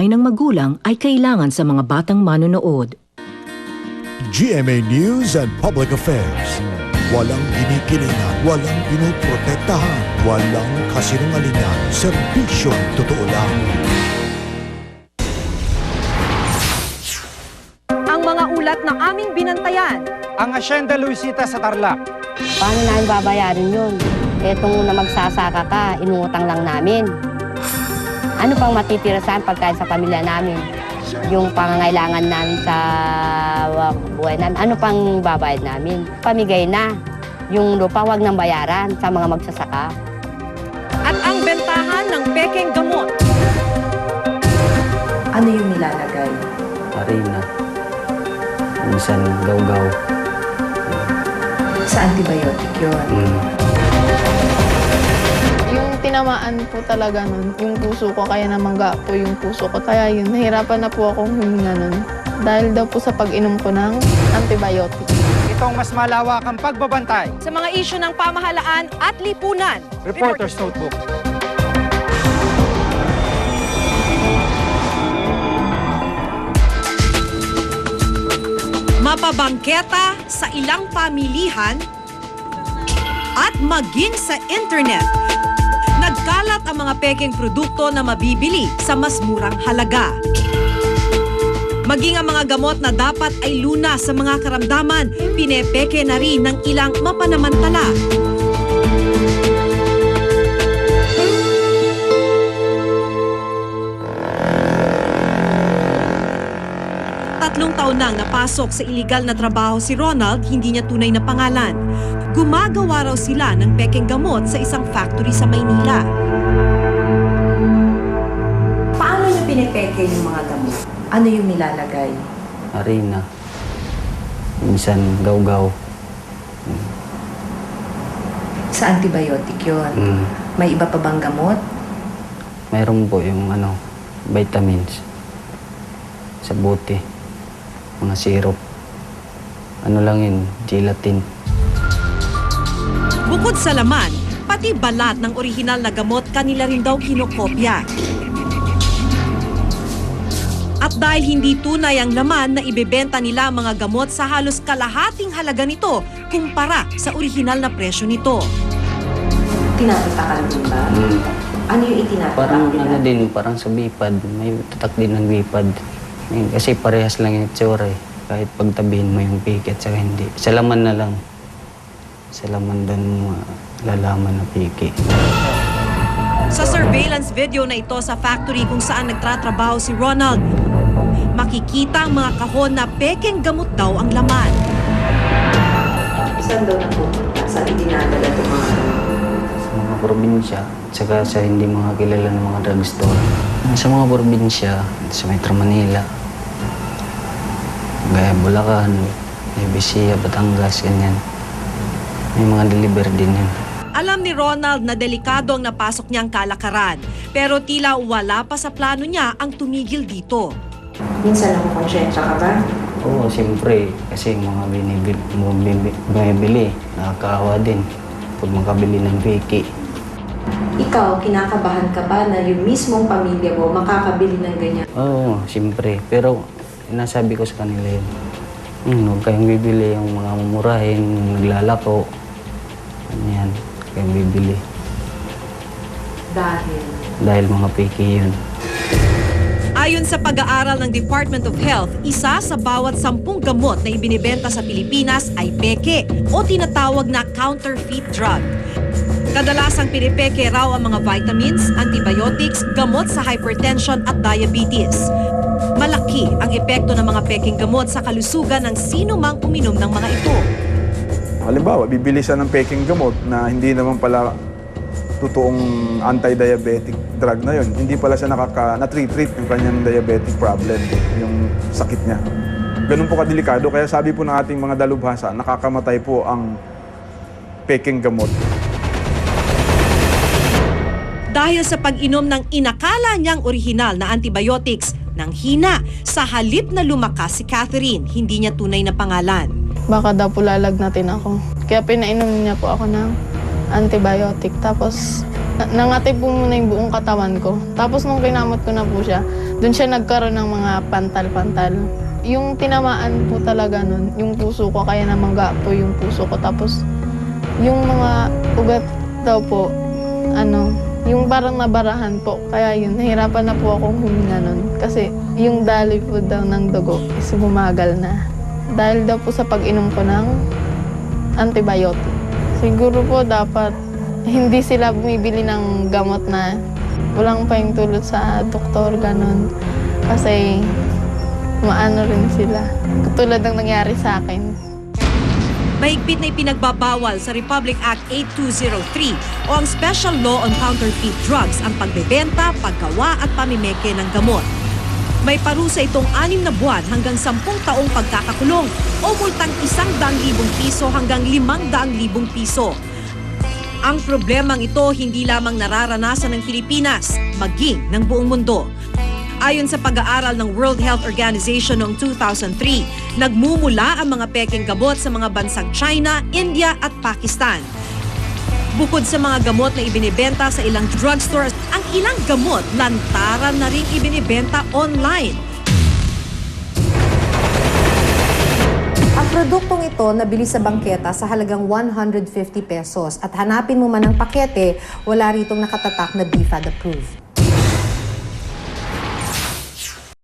ng magulang ay kailangan sa mga batang manonood. GMA News and Public Affairs. Walang kinikilingan, walang pinoprotektahan, walang kasinungalingan, serbisyong totoo lang. Ang mga ulat na aming binantayan. Ang Hacienda Luisita sa Tarlac. Paano namin babayarin yun? Etong na magsasaka ka, inutang lang namin. Ano pang matitira saan pagkain sa pamilya namin? Yung pangangailangan namin sa buhay namin, ano pang babayad namin? Pamigay na. Yung lupa, wag nang bayaran sa mga magsasaka. At ang bentahan ng pekeng gamot. Ano yung nilalagay? Harina. Minsan gaw-gaw. Sa antibiotic yun. Yung tinamaan po talaga nun, yung puso ko, kaya namangga po yung puso ko. Kaya yun, nahirapan na po akong huminga nun. Dahil daw po sa pag-inom ko ng antibiotic. Itong mas malawakang pagbabantay. Sa mga isyu ng pamahalaan at lipunan. Reporter's Notebook. Mapabangketa sa ilang pamilihan at maging sa internet. Nagkalat ang mga pekeng produkto na mabibili sa mas murang halaga. Maging ang mga gamot na dapat ay lunas sa mga karamdaman, pinepeke na rin ng ilang mapanamantala. Tatlong taon nang napasok sa iligal na trabaho si Ronald, hindi niya tunay na pangalan. Gumagawa raw sila ng pekeng gamot sa isang factory sa Maynila. Paano niyo pinipeke yung mga gamot? Ano yung nilalagay? Harina. Minsan gaw-gaw. Sa antibiotic yun. May iba pa bang gamot? Mayroon po yung vitamins. Sa bote. Mga syrup. Ano lang yun, gelatin. Bukod sa laman, pati balat ng orihinal na gamot kanila rin daw kinokopya. At dahil hindi tunay ang laman na ibebenta nila ang mga gamot sa halos kalahating halaga nito kumpara sa orihinal na presyo nito. Tinatatakal din ba? Ano yung itinatakal Parang nila? din, parang sa bipad. May tatak din ng bipad. Kasi parehas lang yung itsura eh. Kahit pagtabihin mo yung piki at saka hindi. Sa laman na lang. Sa laman doon mo lalaman na piki. Sa surveillance video na ito sa factory kung saan nagtatrabaho si Ronald, makikita ang mga kahon na pekeng gamot daw ang laman. Saan daw napupunta? Saan itinadala itong mga Sa mga probinsya, saka sa hindi mga kilala ng mga drugstore. Sa mga probinsya, sa Metro Manila, gaya Bulacan, Bisaya, Batangas, ganyan. May mga deliver din yan. Alam ni Ronald na delikado ang napasok niyang kalakaran, pero tila wala pa sa plano niya ang tumigil dito. Minsan nakukonsensya ka ba? Oo, siyempre, kasi yung mga bumibili, nakakaawa din pag makabili ng fake. Ikaw, kinakabahan ka ba na yung mismong pamilya mo makakabili ng ganyan? Oo, siyempre. Pero nasabi ko sa kanila yun, huwag kayong bibili yung mga mumurahin, yung naglalako. Yan, kayong bibili. Dahil? Dahil mga fake yun. Ayon sa pag-aaral ng Department of Health, isa sa bawat 10 gamot na ibinibenta sa Pilipinas ay peke o tinatawag na counterfeit drug. Kadalasang pinipeke raw ang mga vitamins, antibiotics, gamot sa hypertension at diabetes. Malaki ang epekto ng mga peking gamot sa kalusugan ng sino mang uminom ng mga ito. Halimbawa, bibili siya ng peking gamot na hindi naman pala totoong anti-diabetic drug na yun. Hindi pala siya na-treat yung kanyang diabetic problem, yung sakit niya. Ganun po kadelikado. Kaya sabi po ng ating mga dalubhasa, nakakamatay po ang peking gamot. Dahil sa pag-inom ng inakala niyang orihinal na antibiotics, nang hina sa halip na lumakas si Catherine, hindi niya tunay na pangalan. Baka daw po lalagnatin ako. Kaya pinainom niya po ako ng antibiotic. Tapos nangati po muna yung buong katawan ko. Tapos nung kinamot ko na po siya, Doon siya nagkaroon ng mga pantal-pantal. Yung tinamaan po talaga nun, yung puso ko, kaya namangga po yung puso ko. Tapos yung mga ugat daw po, yung parang nabarahan po. Kaya yun, nahirapan na po akong huminga nun. Kasi yung daloy po daw ng dugo is bumagal na. Dahil daw po sa pag-inom ko ng antibiotic. Siguro po dapat hindi sila bumibili ng gamot na walang paintulot sa doktor, ganun. Kasi maano rin sila. Katulad ng nangyari sa akin. Mahigpit na ipinagbabawal sa Republic Act 8203 o ang Special Law on Counterfeit Drugs ang pagbebenta, paggawa at pamimeke ng gamot. May parusa itong 6 na buwan hanggang 10 taong pagkakakulong o multang 100,000 piso hanggang 500,000 piso. Ang problemang ito hindi lamang nararanasan ng Pilipinas, maging ng buong mundo. Ayon sa pag-aaral ng World Health Organization noong 2003, nagmumula ang mga pekeng gamot sa mga bansang China, India at Pakistan. Bukod sa mga gamot na ibinibenta sa ilang drugstores, ang ilang gamot lantaran na rin ibinibenta online. Ang produktong ito nabili sa bangketa sa halagang 150 pesos at hanapin mo man ang pakete, wala ritong nakatatak na BFAD approved.